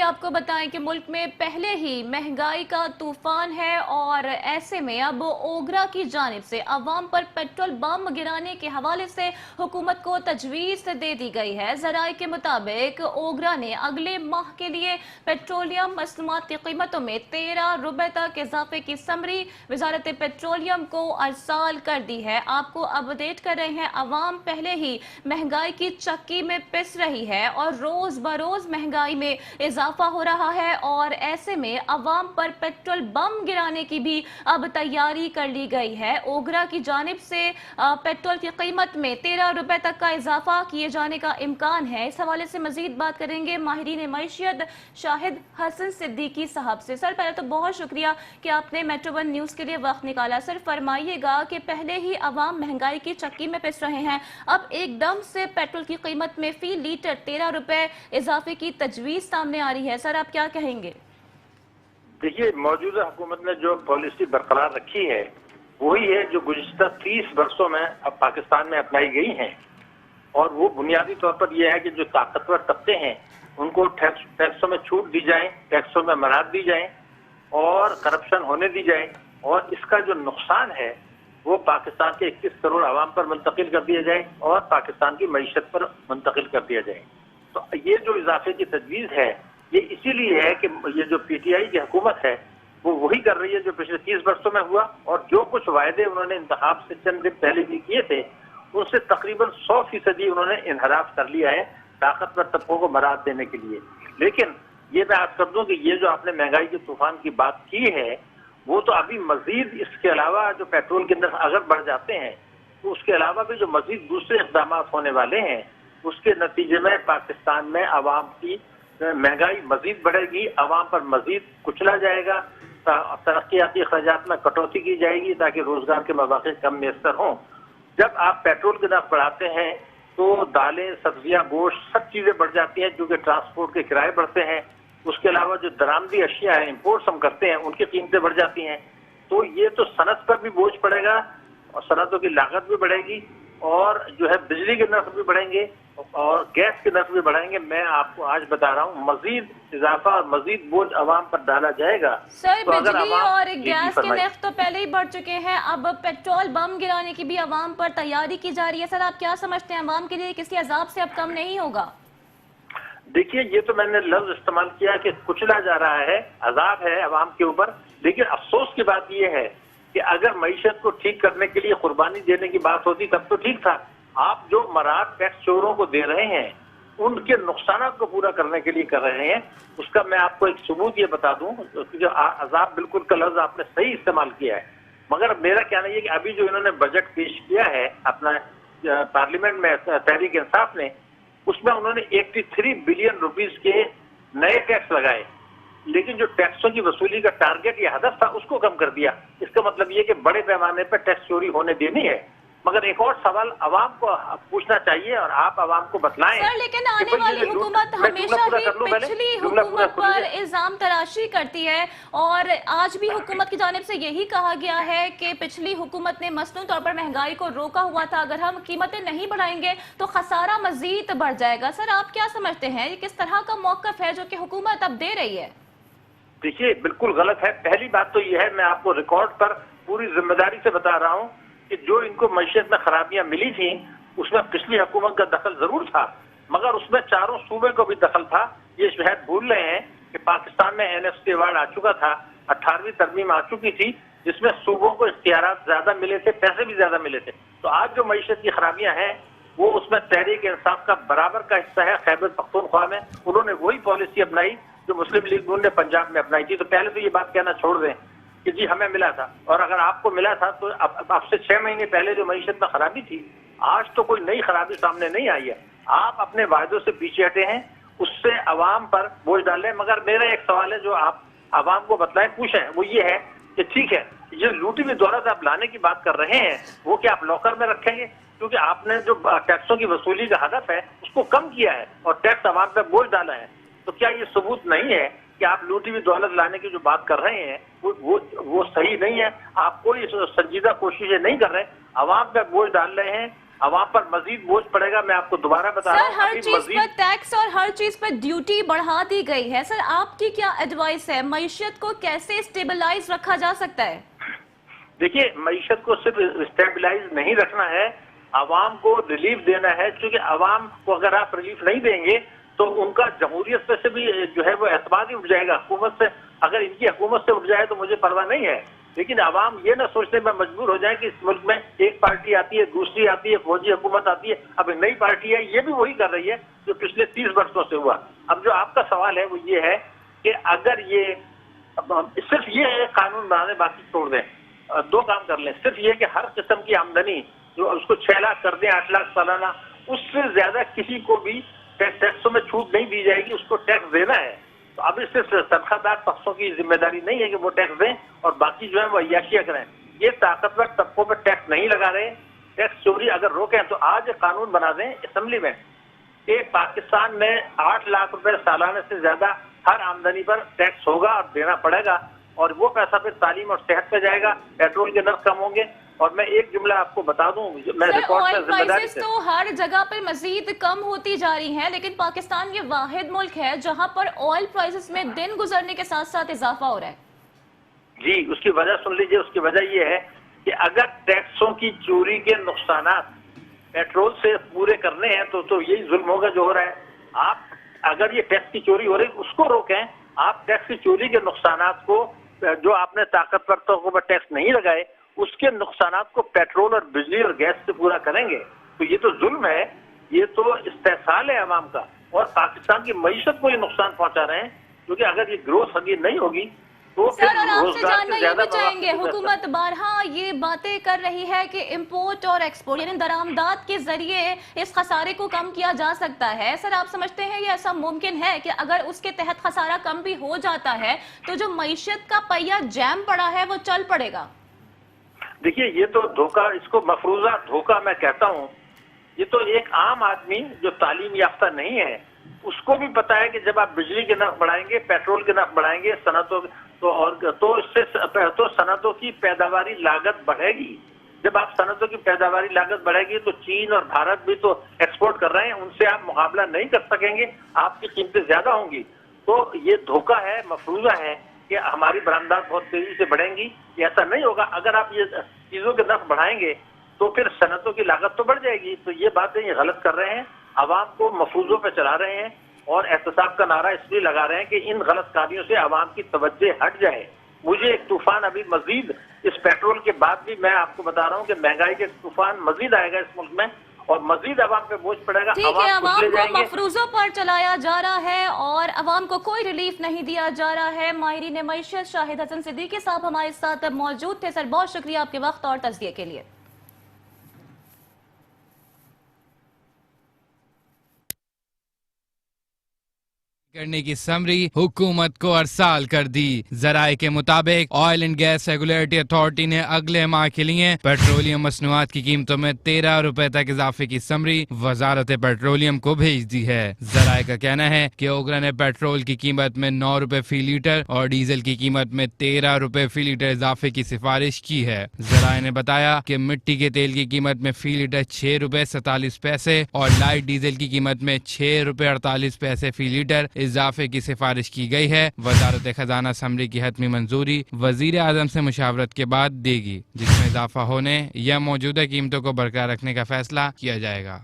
आपको बताएं कि मुल्क में पहले ही महंगाई का तूफान है और ऐसे में अब ओगरा की जानिब से अवाम पर पेट्रोल बम गिराने के हवाले से हुकूमत को तजवीज़ दे दी गई है। ज़राए के मुताबिक ओगरा ने अगले माह के लिए पेट्रोलियम मसनूआत की कीमतों में 13 रुपए तक इजाफे की समरी वजारत पेट्रोलियम को अरसाल कर दी है। आपको अपडेट कर रहे हैं, अवाम पहले ही महंगाई की चक्की में पिस रही है और रोज बरोज महंगाई में इजाफा हो रहा है और ऐसे में अवाम पर पेट्रोल बम गिराने की भी अब तैयारी कर ली गई है। ओगरा की जानिब से पेट्रोल की कीमत में 13 रुपए तक का इजाफा किए जाने का इम्कान है। इस हवाले से मजीद बात करेंगे माहिरीन मईशियत शाहिद हसन सिद्दीकी साहब से। सर, पहले तो बहुत शुक्रिया कि आपने मेट्रो वन न्यूज़ के लिए वक्त निकाला। सर, फरमाइएगा कि पहले ही अवाम महंगाई की चक्की में पिस रहे हैं, अब एकदम से पेट्रोल की कीमत में फी लीटर 13 रुपए इजाफे की तजवीज़ सामने आ रही है। सर, आप क्या कहेंगे? देखिए, मौजूदा हुकूमत ने जो पॉलिसी बरकरार रखी है वही है जो गुज़िश्ता 30 वर्षों में अब पाकिस्तान में अपनाई गई हैं, और वो बुनियादी तौर पर यह है कि जो ताकतवर तबके हैं उनको टैक्सों में छूट दी जाए, टैक्सों में मराद दी जाए और करप्शन होने दी जाए, और इसका जो नुकसान है वो पाकिस्तान के 21 करोड़ आवाम पर मुंतकिल कर दिया जाए और पाकिस्तान की मईशत पर मुंतकिल कर दिया जाए। तो ये जो इजाफे की तजवीज़ है ये इसीलिए है कि ये जो पीटीआई की हुकूमत है वो वही कर रही है जो पिछले 30 वर्षों में हुआ, और जो कुछ वायदे उन्होंने इंतखाब से चंद दिन पहले भी किए थे उनसे तकरीबन 100% उन्होंने इनहराफ कर लिया है ताकतवर तबकों को मराद देने के लिए। लेकिन ये मैं आज कर दूं कि ये जो आपने महंगाई के तूफान की बात की है वो तो अभी मजीद इसके अलावा जो पेट्रोल के अंदर अगर बढ़ जाते हैं तो उसके अलावा भी जो मजीद दूसरे इक़दाम होने वाले हैं उसके नतीजे में पाकिस्तान में आवाम की महंगाई मजीद बढ़ेगी, आवाम पर मजीद कुचला जाएगा, तरक्याती अखराजात में कटौती की जाएगी ताकि रोजगार के मौके कम मैसर हों। जब आप पेट्रोल के दाम बढ़ाते हैं तो दालें, सब्जियां, गोश्त सब चीजें बढ़ जाती हैं क्योंकि ट्रांसपोर्ट के किराए बढ़ते हैं। उसके अलावा जो दरामदी अशिया है, इंपोर्ट्स हम करते हैं, उनकी कीमतें बढ़ जाती हैं। तो ये तो सनत पर भी बोझ पड़ेगा और सनतों की लागत भी बढ़ेगी और जो है बिजली के नर्ख भी बढ़ेंगे और गैस के नर्ख भी बढ़ेंगे। मैं आपको आज बता रहा हूँ मजीद इजाफा और मजीद बोझ अवाम पर डाला जाएगा। सर, तो बिजली और गैस के नर्ख तो पहले ही बढ़ चुके हैं, अब पेट्रोल बम गिराने की भी अवाम पर तैयारी की जा रही है। सर, आप क्या समझते हैं, अवाम के लिए किसी अजाब से अब कम नहीं होगा? देखिए, ये तो मैंने लफ्ज इस्तेमाल किया कि कुचला जा रहा है, अजाब है अवाम के ऊपर। लेकिन अफसोस की बात यह है कि अगर मईशत को ठीक करने के लिए कुर्बानी देने की बात होती तब तो ठीक था। आप जो मराद टैक्स चोरों को दे रहे हैं उनके नुकसान को पूरा करने के लिए कर रहे हैं। उसका मैं आपको एक सबूत ये बता दूं कि अजाब बिल्कुल का लफ्ज आपने सही इस्तेमाल किया है, मगर मेरा कहना यह कि अभी जो इन्होंने बजट पेश किया है अपना पार्लियामेंट में तहरीक इंसाफ ने, उसमें उन्होंने 83 बिलियन रुपीस के नए टैक्स लगाए, लेकिन जो टैक्सों की वसूली का टारगेट या हदफ था उसको कम कर दिया। इसका मतलब ये कि बड़े पैमाने पर टैक्स चोरी होने देनी है। मगर एक और सवाल अवाम को पूछना चाहिए और आप अवाम को बतलाएं। सर, लेकिन आने वाली हुकूमत हमेशा ही पिछली हुकूमत पर इल्जाम तराशी करती है और आज भी हुकूमत की जानिब से यही कहा गया है कि पिछली हुकूमत ने मसनून तौर पर महंगाई को रोका हुआ था, अगर हम कीमतें नहीं बढ़ाएंगे तो खसारा मजीद बढ़ जाएगा। सर, आप क्या समझते हैं, ये किस तरह का मौक़िफ़ है जो कि हुकूमत अब दे रही है? देखिए, बिल्कुल गलत है। पहली बात तो यह है, मैं आपको रिकॉर्ड पर पूरी जिम्मेदारी से बता रहा हूँ कि जो इनको मईशत में खराबियां मिली थी उसमें पिछली हुकूमत का दखल जरूर था, मगर उसमें चारों सूबे को भी दखल था। ये शायद भूल रहे हैं कि पाकिस्तान में एनएफसी अवार्ड आ चुका था, 18वीं तरमीम आ चुकी थी जिसमें सूबों को इख्तियारात ज्यादा मिले थे, पैसे भी ज्यादा मिले थे। तो आज जो मईशत की खराबियां हैं वो उसमें तहरीक इंसाफ का बराबर का हिस्सा है। खैबर पख्तूनख्वा में उन्होंने वही पॉलिसी अपनाई जो मुस्लिम लीग ने पंजाब में अपनाई थी। तो पहले तो ये बात कहना छोड़ दें कि जी हमें मिला था, और अगर आपको मिला था तो अब से 6 महीने पहले जो मईशत में खराबी थी, आज तो कोई नई खराबी सामने नहीं आई है। आप अपने वायदों से पीछे हटे हैं, उससे अवाम पर बोझ डाल रहे हैं। मगर मेरा एक सवाल है जो आप अवाम को बतलाएं, पूछें, वो ये है कि ठीक है, जो लूटी हुई दौलत आप लाने की बात कर रहे हैं वो क्या आप लॉकर में रखेंगे? क्योंकि आपने जो टैक्सों की वसूली का हदफ है उसको कम किया है और टैक्स अवाम पर बोझ डाला है। तो क्या ये सबूत नहीं है कि आप लूटी हुई दौलत लाने की जो बात कर रहे हैं वो सही नहीं है? आप कोई संजीदा कोशिशें नहीं कर रहे, अवाम पे बोझ डाल रहे हैं عوام پر مزید بوجھ پڑے گا. میں آپ کو دوبارہ بتا رہا سر ہوں ہر ابھی چیز مزید پر ٹیکس اور ہر چیز پر ڈیوٹی بڑھا دی گئی ہے. سر آپ کی کیا ایڈوائس ہے؟ معیشت کو کیسے اسٹیبلائز رکھا جا سکتا ہے؟ دیکھیے معیشت کو صرف اسٹیبلائز نہیں رکھنا ہے, عوام کو ریلیف دینا ہے. چونکہ عوام کو اگر آپ ریلیف نہیں دیں گے تو ان کا جمہوریت پہ سے بھی جو ہے وہ اعتماد ہی اٹھ جائے گا. حکومت سے اگر ان کی حکومت سے اٹھ جائے تو مجھے پرواہ نہیں ہے, لیکن عوام یہ نہ سوچنے میں مجبور ہو جائے کہ اس ملک میں ایک پارٹی آتی ہے, دوسری آتی ہے, فوجی حکومت آتی ہے, اب نئی پارٹی ہے, یہ بھی وہی کر رہی ہے جو پچھلے 30 برسوں سے ہوا. اب جو آپ کا سوال ہے وہ یہ ہے کہ اگر یہ صرف یہ ہے قانون بنانے باقی چھوڑ دیں, دو کام کر لیں. صرف یہ کہ ہر قسم کی آمدنی جو اس کو 6 لاکھ کر دیں, 8 لاکھ سالانہ, اس سے زیادہ کسی کو بھی ٹیکسوں میں چھوٹ نہیں دی جائے گی, اس کو ٹیکس دینا ہے. تو اب اس سے تنخواہ دار طبقوں کی ذمہ داری نہیں ہے کہ وہ ٹیکس دیں اور باقی جو ہے وہ عیاشیاں کریں. یہ طاقتور طبقوں پر ٹیکس نہیں لگا رہے. ٹیکس چوری اگر روکیں تو آج ایک قانون بنا دیں اسمبلی میں کہ پاکستان میں 8 لاکھ روپے سالانہ سے زیادہ ہر آمدنی پر ٹیکس ہوگا اور دینا پڑے گا, اور وہ پیسہ پھر تعلیم اور صحت پہ جائے گا, پیٹرول کے نرخ کم ہوں گے. اور میں ایک جملہ آپ کو بتا دوں, میں سر ریکارڈ آئل میں ذمہ داری پرائسز سے تو ہر جگہ پر مزید کم ہوتی جا رہی ہیں, لیکن پاکستان یہ واحد ملک ہے جہاں پر آئل پرائسز میں دن گزرنے کے ساتھ ساتھ اضافہ ہو رہا ہے. جی, اس کی وجہ سن لیجئے. اس کی وجہ یہ ہے کہ اگر ٹیکسوں کی چوری کے نقصانات پیٹرول سے پورے کرنے ہیں تو یہی ظلم ہوگا جو ہو رہا ہے. آپ اگر یہ ٹیکس کی چوری ہو رہی ہے اس کو روکیں. آپ ٹیکس کی چوری کے نقصانات کو, جو آپ نے طاقتور طبقوں پر ٹیکس نہیں لگائے, اس کے نقصانات کو پیٹرول اور بجلی اور گیس سے پورا کریں گے. تو یہ تو ظلم ہے, یہ تو استحصال ہے عوام کا, اور پاکستان کی معیشت کو یہ نقصان پہنچا رہے ہیں. کیونکہ اگر یہ گروتھ اگی نہیں ہوگی تو سر اور آپ سے روزگار جاننا سے یہ زیادہ بھی چاہیں گے, حکومت بارہا یہ باتیں کر رہی ہے کہ امپورٹ اور ایکسپورٹ یعنی درآمدات کے ذریعے اس خسارے کو کم کیا جا سکتا ہے. سر آپ سمجھتے ہیں یہ ایسا ممکن ہے کہ اگر اس کے تحت خسارہ کم بھی ہو جاتا ہے تو جو معیشت کا پہیہ جیم پڑا ہے وہ چل پڑے گا؟ دیکھیے, یہ تو دھوکہ, اس کو مفروضہ دھوکہ میں کہتا ہوں. یہ تو ایک عام آدمی جو تعلیم یافتہ نہیں ہے اس کو بھی پتا ہے کہ جب آپ بجلی کے نرخ بڑھائیں گے, پیٹرول کے نرخ بڑھائیں گے, صنعتوں تو اس سے صنعتوں کی پیداواری لاگت بڑھے گی. جب آپ صنعتوں کی پیداواری لاگت بڑھے گی تو چین اور بھارت بھی تو ایکسپورٹ کر رہے ہیں, ان سے آپ مقابلہ نہیں کر سکیں گے, آپ کی قیمتیں زیادہ ہوں گی. تو یہ دھوکہ ہے, مفروضہ ہے کہ ہماری برآمدات بہت تیزی سے بڑھیں گی. ایسا نہیں ہوگا. اگر آپ یہ چیزوں کے نرخ بڑھائیں گے تو پھر صنعتوں کی لاگت تو بڑھ جائے گی. تو یہ باتیں یہ غلط کر رہے ہیں, عوام کو مفروضوں پہ چلا رہے ہیں, اور احتساب کا نعرہ اس لیے لگا رہے ہیں کہ ان غلط کاریوں سے عوام کی توجہ ہٹ جائے. مجھے ایک طوفان ابھی مزید اس پیٹرول کے بعد بھی میں آپ کو بتا رہا ہوں کہ مہنگائی کے طوفان مزید آئے گا اس ملک میں, اور مزید عوام پہ بوجھ پڑے گا. ٹھیک ہے, عوام کچلے کو جائیں گے. مفروضوں پر چلایا جا رہا ہے اور عوام کو کوئی ریلیف نہیں دیا جا رہا ہے. ماہرین معیشت شاہد حسن صدیقی صاحب ہمارے ساتھ موجود تھے. سر بہت شکریہ آپ کے وقت اور تجزیے کے لیے. کرنے کی سمری حکومت کو ارسال کر دی. ذرائع کے مطابق oil and gas regulatory authority نے اگلے ماہ کے لیے پیٹرولیم مصنوعات کی قیمتوں میں 13 روپے تک اضافے کی سمری وزارت پیٹرولیم کو بھیج دی ہے. ذرائع کا کہنا ہے کہ اوگرا نے پیٹرول کی قیمت میں 9 روپے فی لیٹر اور ڈیزل کی قیمت میں 13 روپے فی لیٹر اضافے کی سفارش کی ہے. ذرائع نے بتایا کہ مٹی کے تیل کی قیمت میں فی لیٹر 6 روپے 47 پیسے اور لائٹ ڈیزل کی قیمت میں 6 روپے 48 پیسے فی لیٹر اضافے کی سفارش کی گئی ہے. وزارت خزانہ سمری کی حتمی منظوری وزیر اعظم سے مشاورت کے بعد دے گی, جس میں اضافہ ہونے یا موجودہ قیمتوں کو برقرار رکھنے کا فیصلہ کیا جائے گا.